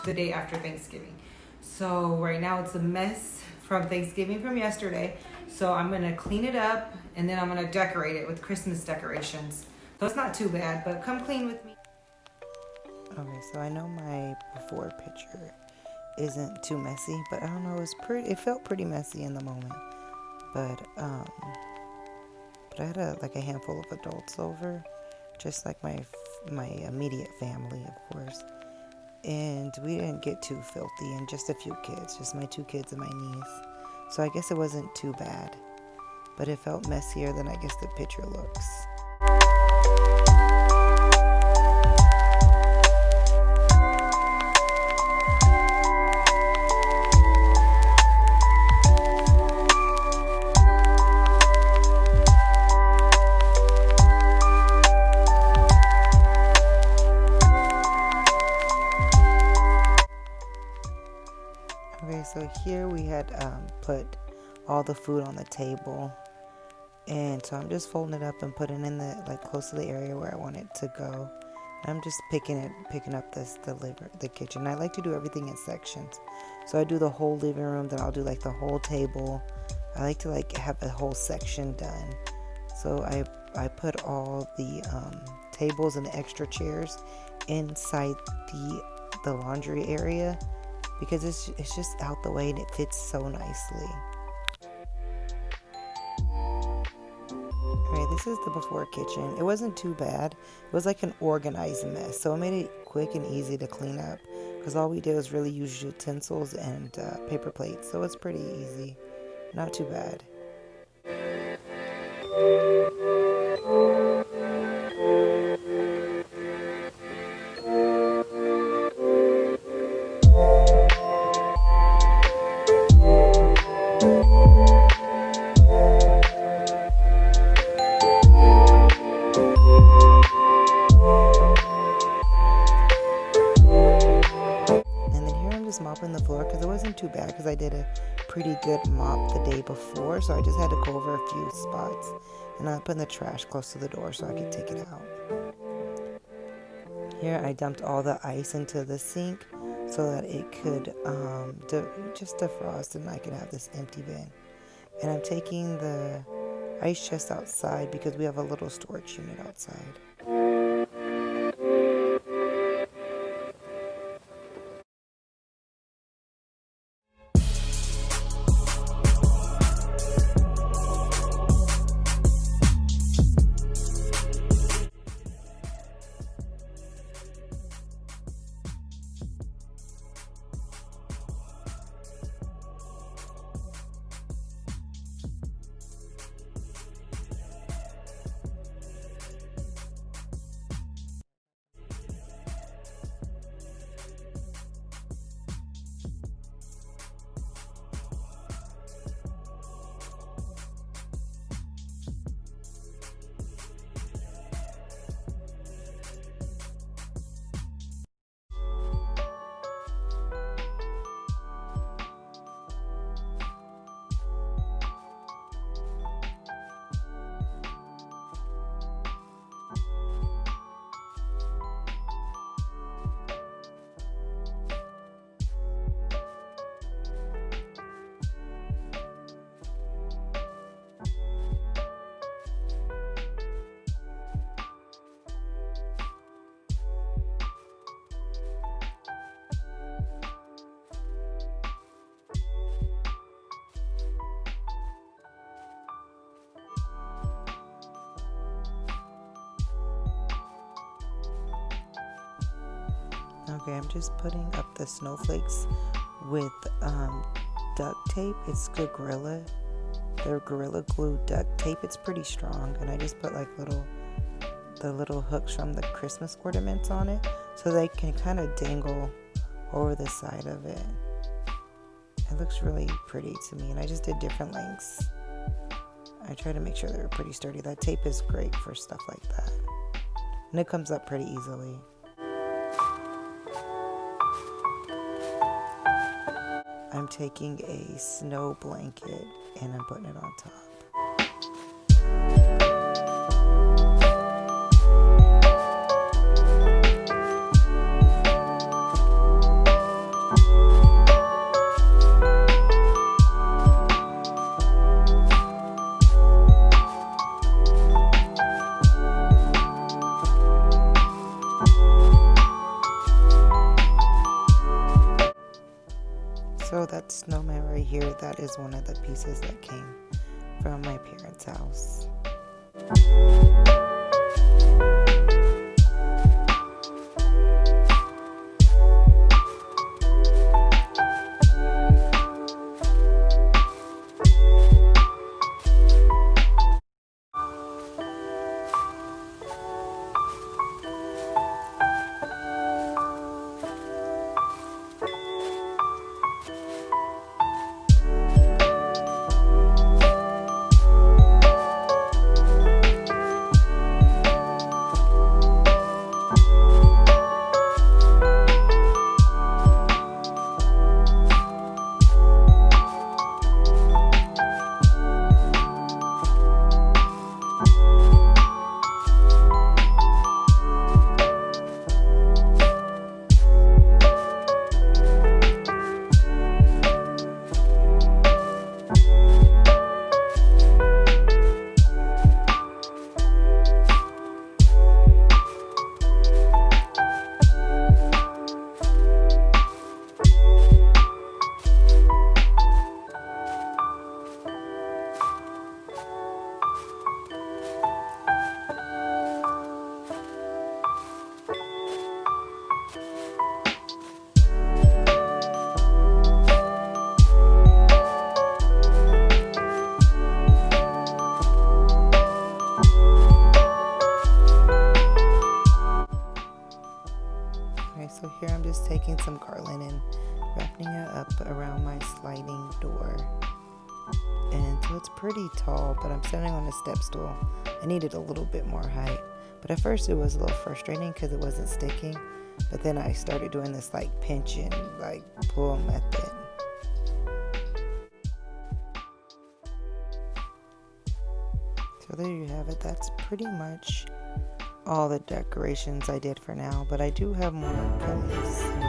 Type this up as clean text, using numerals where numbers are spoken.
the day after Thanksgiving. So right now it's a mess from Thanksgiving from yesterday. So I'm gonna clean it up and then I'm gonna decorate it with Christmas decorations. So it's not too bad, but come clean with me. Okay, so I know my before picture isn't too messy, but I don't know, it felt pretty messy in the moment. But I had a handful of adults over, just like my immediate family, of course. And we didn't get too filthy, and just a few kids, just my 2 kids and my niece. So I guess it wasn't too bad, but it felt messier than I guess the picture looks. Okay, so here we had put all the food on the table, and so I'm just folding it up and putting it in the close to the area where I want it to go. And I'm just picking up the kitchen. I like to do everything in sections, so I do the whole living room, then I'll do the whole table. I like to have a whole section done. So I put all the tables and the extra chairs inside the laundry area, because it's just out the way and it fits so nicely. Alright, this is the before kitchen. It wasn't too bad. It was like an organized mess, so it made it quick and easy to clean up, because all we did was really use utensils and paper plates, so it's pretty easy. Not too bad. Mopping the floor, because it wasn't too bad, because I did a pretty good mop the day before, so I just had to go over a few spots, and I put in the trash close to the door so I could take it out. Here I dumped all the ice into the sink so that it could just defrost and I could have this empty bin. And I'm taking the ice chest outside because we have a little storage unit outside. Okay, I'm just putting up the snowflakes with duct tape. It's the Gorilla Glue duct tape. It's pretty strong, and I just put the little hooks from the Christmas ornaments on it, so they can kind of dangle over the side of it. It looks really pretty to me, and I just did different lengths. I try to make sure they're pretty sturdy. That tape is great for stuff like that, and it comes up pretty easily. I'm taking a snow blanket and I'm putting it on top. right here, that is one of the pieces that came from my parents' house. So here I'm just taking some garland and wrapping it up around my sliding door. And so it's pretty tall, but I'm standing on a step stool. I needed a little bit more height. But at first it was a little frustrating because it wasn't sticking. But then I started doing this like pinch and like pull method. So there you have it. That's pretty much all the decorations I did for now, but I do have more coming